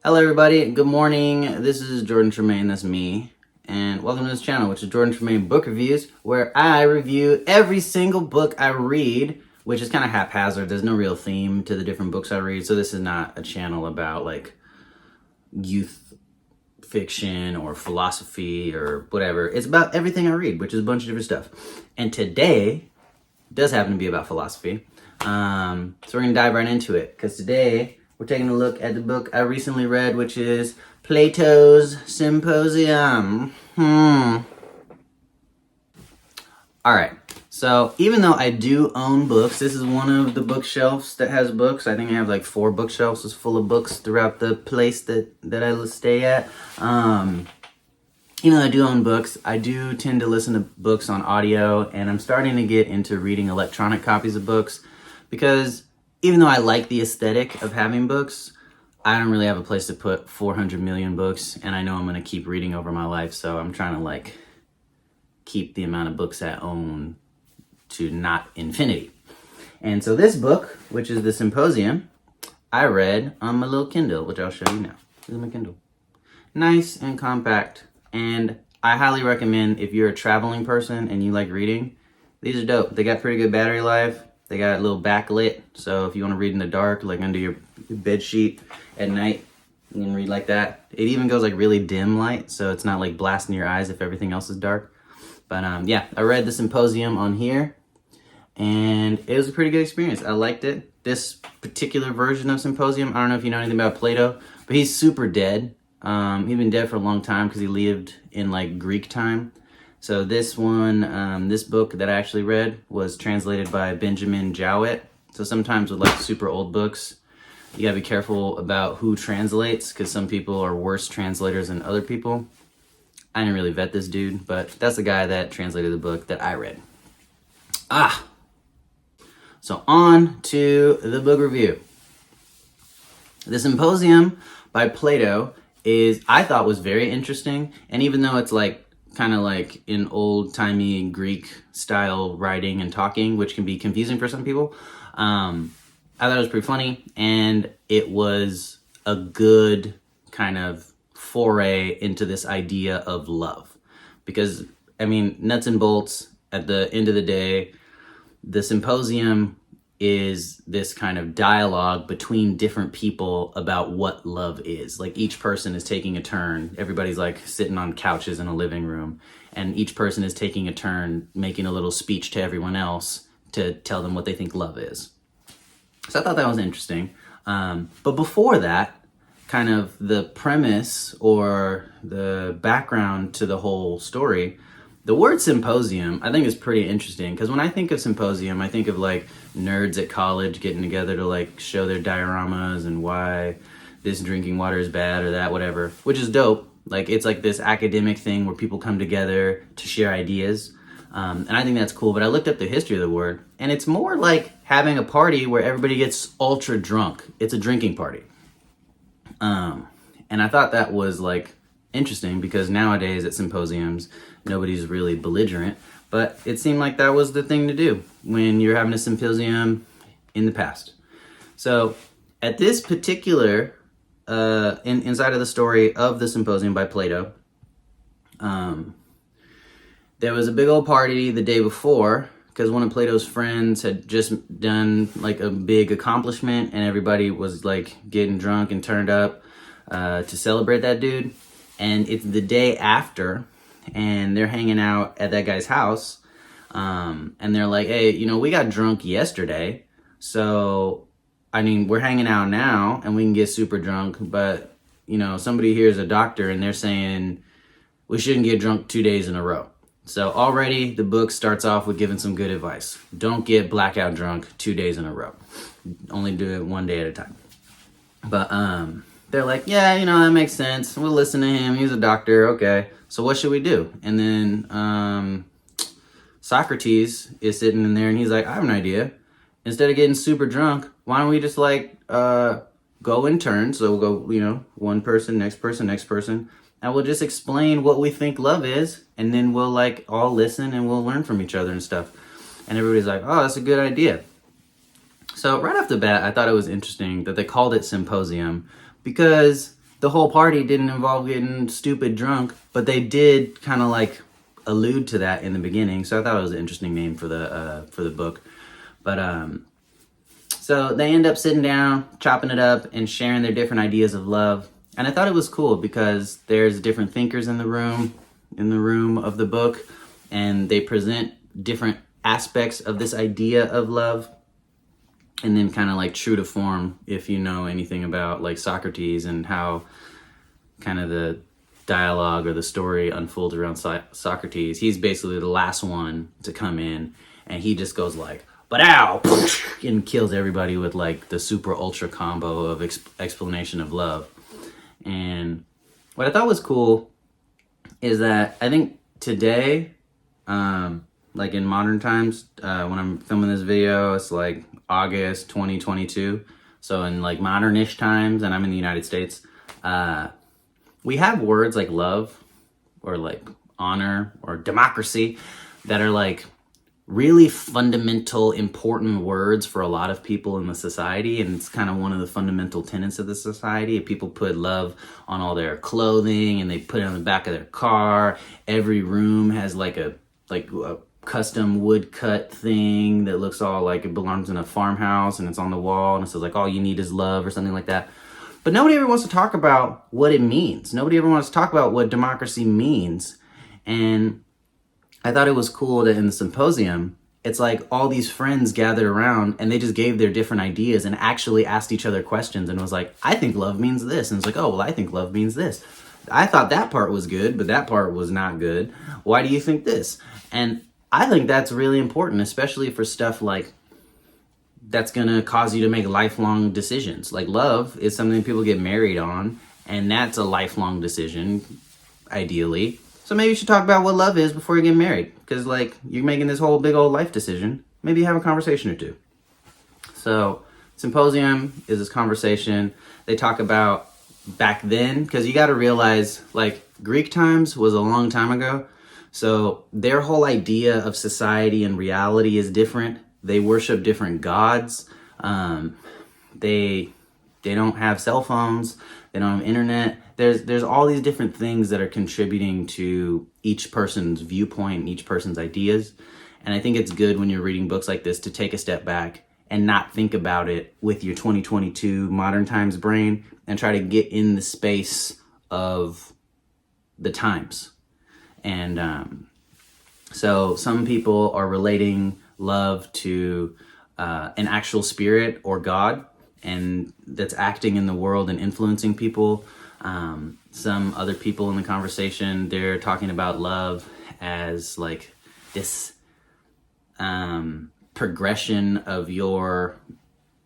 Hello everybody, good morning. This is Jordan Tremaine, that's me. And welcome to this channel, which is Jordan Tremaine Book Reviews, where I review every single book I read, which is kind of haphazard. There's no real theme to the different books I read. So this is not a channel about like youth fiction or philosophy or whatever. It's about everything I read, which is a bunch of different stuff. And today does happen to be about philosophy. So we're gonna dive right into it, because today we're taking a look at the book I recently read, which is Plato's Symposium. Alright, so even though I do own books, this is one of the bookshelves that has books. I think I have like 4 bookshelves full of books throughout the place that I stay at. Even though I do own books, I do tend to listen to books on audio, and I'm starting to get into reading electronic copies of books, because even though I like the aesthetic of having books, I don't really have a place to put 400 million books, and I know I'm going to keep reading over my life, so I'm trying to like keep the amount of books I own to not infinity. And so this book, which is the Symposium, I read on my little Kindle, which I'll show you now. This is my Kindle. Nice and compact, and I highly recommend if you're a traveling person and you like reading, these are dope. They got pretty good battery life. They got a little backlit, so if you want to read in the dark, like under your bed sheet at night, you can read like that. It even goes like really dim light, so it's not like blasting your eyes if everything else is dark. But yeah, I read the Symposium on here, and it was a pretty good experience. I liked it. This particular version of Symposium, I don't know if you know anything about Plato, but he's super dead. He's been dead for a long time because he lived in like Greek time. So this one, this book that I actually read was translated by Benjamin Jowett. So sometimes with like super old books, you gotta be careful about who translates, because some people are worse translators than other people. I didn't really vet this dude, but that's the guy that translated the book that I read. So on to the book review. The Symposium by Plato I thought was very interesting, and even though it's like kind of like in old-timey Greek style writing and talking, which can be confusing for some people, I thought it was pretty funny, and it was a good kind of foray into this idea of love. Because, I mean, nuts and bolts, at the end of the day, the Symposium is this kind of dialogue between different people about what love is. Like each person is taking a turn. Everybody's like sitting on couches in a living room, and each person is taking a turn making a little speech to everyone else to tell them what they think love is. So I thought that was interesting. But before that, kind of the premise or the background to the whole story, the word symposium, I think, is pretty interesting, because when I think of symposium, I think of like nerds at college getting together to like show their dioramas and why this drinking water is bad or that, whatever, which is dope. Like it's like this academic thing where people come together to share ideas. And I think that's cool, but I looked up the history of the word, and it's more like having a party where everybody gets ultra drunk. It's a drinking party. And I thought that was like interesting, because nowadays at symposiums, nobody's really belligerent, but it seemed like that was the thing to do when you're having a symposium in the past. So at this particular, inside of the story of the Symposium by Plato, there was a big old party the day before, because one of Plato's friends had just done like a big accomplishment, and everybody was like getting drunk and turned up to celebrate that dude. And it's the day after, and they're hanging out at that guy's house, and they're like, hey, you know, we got drunk yesterday, so, I mean, we're hanging out now, and we can get super drunk, but, you know, somebody here is a doctor, and they're saying we shouldn't get drunk 2 days in a row. So already the book starts off with giving some good advice. Don't get blackout drunk 2 days in a row. Only do it 1 day at a time. But, they're like, yeah, you know, that makes sense. We'll listen to him. He's a doctor. Okay. So what should we do? And then Socrates is sitting in there, and he's like, I have an idea. Instead of getting super drunk, why don't we just like go in turns? So we'll go, you know, one person, next person, next person. And we'll just explain what we think love is. And then we'll like all listen, and we'll learn from each other and stuff. And everybody's like, oh, that's a good idea. So right off the bat, I thought it was interesting that they called it Symposium, because the whole party didn't involve getting stupid drunk, but they did kind of like allude to that in the beginning. So I thought it was an interesting name for the book. But so they end up sitting down, chopping it up, and sharing their different ideas of love. And I thought it was cool because there's different thinkers in the room of the book, and they present different aspects of this idea of love. And then kind of like true to form, if you know anything about like Socrates and how kind of the dialogue or the story unfolds around Socrates, he's basically the last one to come in, and he just goes like, but ow, and kills everybody with like the super ultra combo of explanation of love. And what I thought was cool is that I think today, like in modern times, when I'm filming this video, it's like August 2022. So in like modern-ish times, and I'm in the United States, we have words like love or like honor or democracy that are like really fundamental, important words for a lot of people in the society. And it's kind of one of the fundamental tenets of the society. People put love on all their clothing, and they put it on the back of their car. Every room has like a custom wood cut thing that looks all like it belongs in a farmhouse, and it's on the wall, and it says like all you need is love or something like that. But nobody ever wants to talk about what it means. Nobody ever wants to talk about what democracy means. And I thought it was cool that in the Symposium, it's like all these friends gathered around and they just gave their different ideas and actually asked each other questions, and was like, I think love means this. And it's like, oh, well, I think love means this. I thought that part was good, but that part was not good. Why do you think this? And I think that's really important, especially for stuff like that's going to cause you to make lifelong decisions. Like love is something people get married on, and that's a lifelong decision, ideally. So maybe you should talk about what love is before you get married, because like you're making this whole big old life decision. Maybe have a conversation or two. So Symposium is this conversation. They talk about back then, because you got to realize like Greek times was a long time ago. So their whole idea of society and reality is different. They worship different gods. They don't have cell phones. They don't have internet. There's all these different things that are contributing to each person's viewpoint and each person's ideas. And I think it's good when you're reading books like this to take a step back and not think about it with your 2022 modern times brain, and try to get in the space of the times. And so some people are relating love to an actual spirit or God, and that's acting in the world and influencing people. Some other people in the conversation, they're talking about love as like this progression of your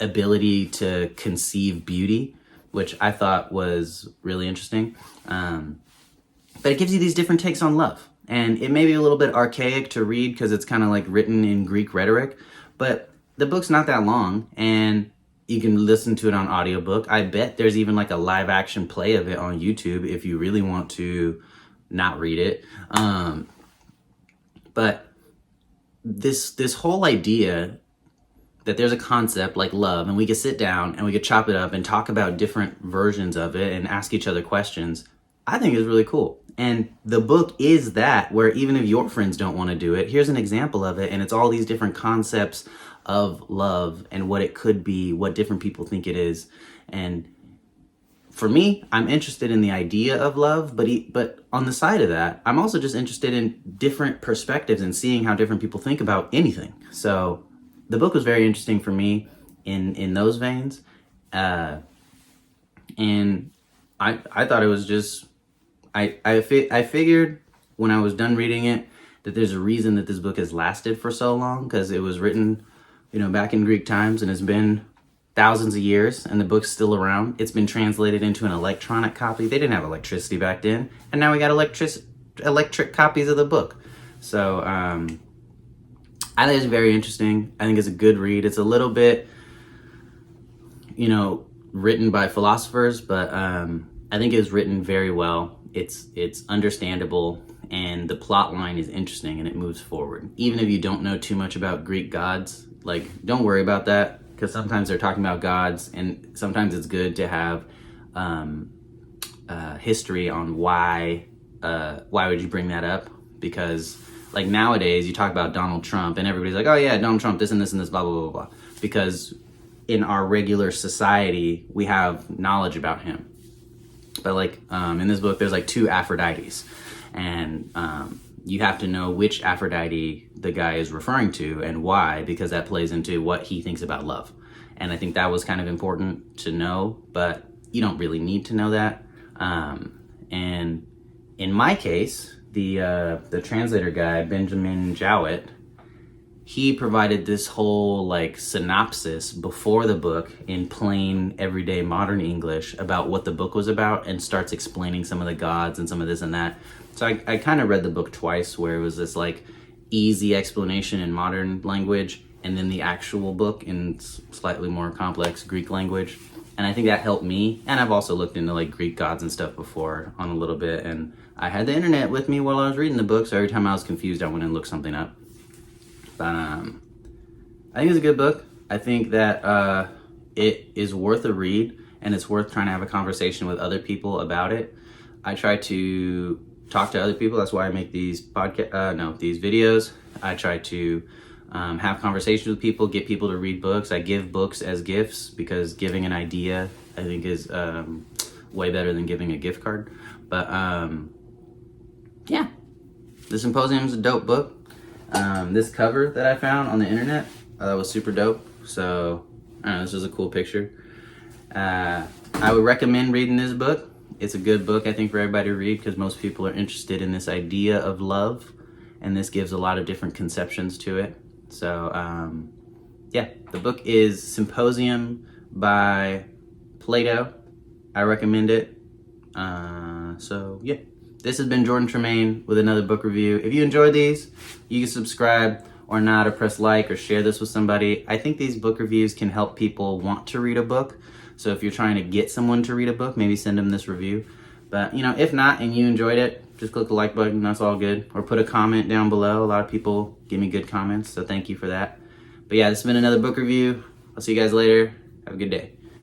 ability to conceive beauty, which I thought was really interesting. But it gives you these different takes on love. And it may be a little bit archaic to read because it's kind of like written in Greek rhetoric, but the book's not that long, and you can listen to it on audiobook. I bet there's even like a live action play of it on YouTube if you really want to not read it. But this whole idea that there's a concept like love, and we could sit down and we could chop it up and talk about different versions of it and ask each other questions, I think is really cool. And the book is that, where even if your friends don't want to do it, here's an example of it, and it's all these different concepts of love and what it could be, what different people think it is. And for me, I'm interested in the idea of love, but on the side of that, I'm also just interested in different perspectives and seeing how different people think about anything. So the book was very interesting for me in those veins. And I thought it was just, I figured when I was done reading it that there's a reason that this book has lasted for so long, because it was written, back in Greek times, and it's been thousands of years, and the book's still around. It's been translated into an electronic copy. They didn't have electricity back then, and now we got electric copies of the book. So I think it's very interesting. I think it's a good read. It's a little bit, written by philosophers, but I think it was written very well. It's understandable, and the plot line is interesting, and it moves forward. Even if you don't know too much about Greek gods, don't worry about that, because sometimes they're talking about gods, and sometimes it's good to have history on why would you bring that up, because like nowadays you talk about Donald Trump and everybody's like, oh yeah, Donald Trump, this and this and this, blah blah blah blah, because in our regular society we have knowledge about him. But like in this book there's like 2 Aphrodites, and you have to know which Aphrodite the guy is referring to and why, because that plays into what he thinks about love. And I think that was kind of important to know, but you don't really need to know that. And in my case, the translator guy, Benjamin Jowett, he provided this whole like synopsis before the book in plain everyday modern English about what the book was about, and starts explaining some of the gods and some of this and that. So I kind of read the book twice, where it was this like easy explanation in modern language, and then the actual book in slightly more complex Greek language. And I think that helped me. And I've also looked into like Greek gods and stuff before on a little bit, and I had the internet with me while I was reading the book, so every time I was confused I went and looked something up. But I think it's a good book. I think that it is worth a read, and it's worth trying to have a conversation with other people about it. I try to talk to other people. That's why I make these these videos. I try to have conversations with people, get people to read books. I give books as gifts, because giving an idea I think is way better than giving a gift card. But yeah, the Symposium is a dope book. This cover that I found on the internet, that was super dope. So I don't know, this is a cool picture. I would recommend reading this book. It's a good book, I think, for everybody to read, because most people are interested in this idea of love, and this gives a lot of different conceptions to it. So yeah, the book is Symposium by Plato. I recommend it. So yeah, this has been Jordan Tremaine with another book review. If you enjoyed these, you can subscribe or not, or press like, or share this with somebody. I think these book reviews can help people want to read a book. So if you're trying to get someone to read a book, maybe send them this review. But if not, and you enjoyed it, just click the like button, that's all good. Or put a comment down below. A lot of people give me good comments, so thank you for that. But yeah, this has been another book review. I'll see you guys later. Have a good day.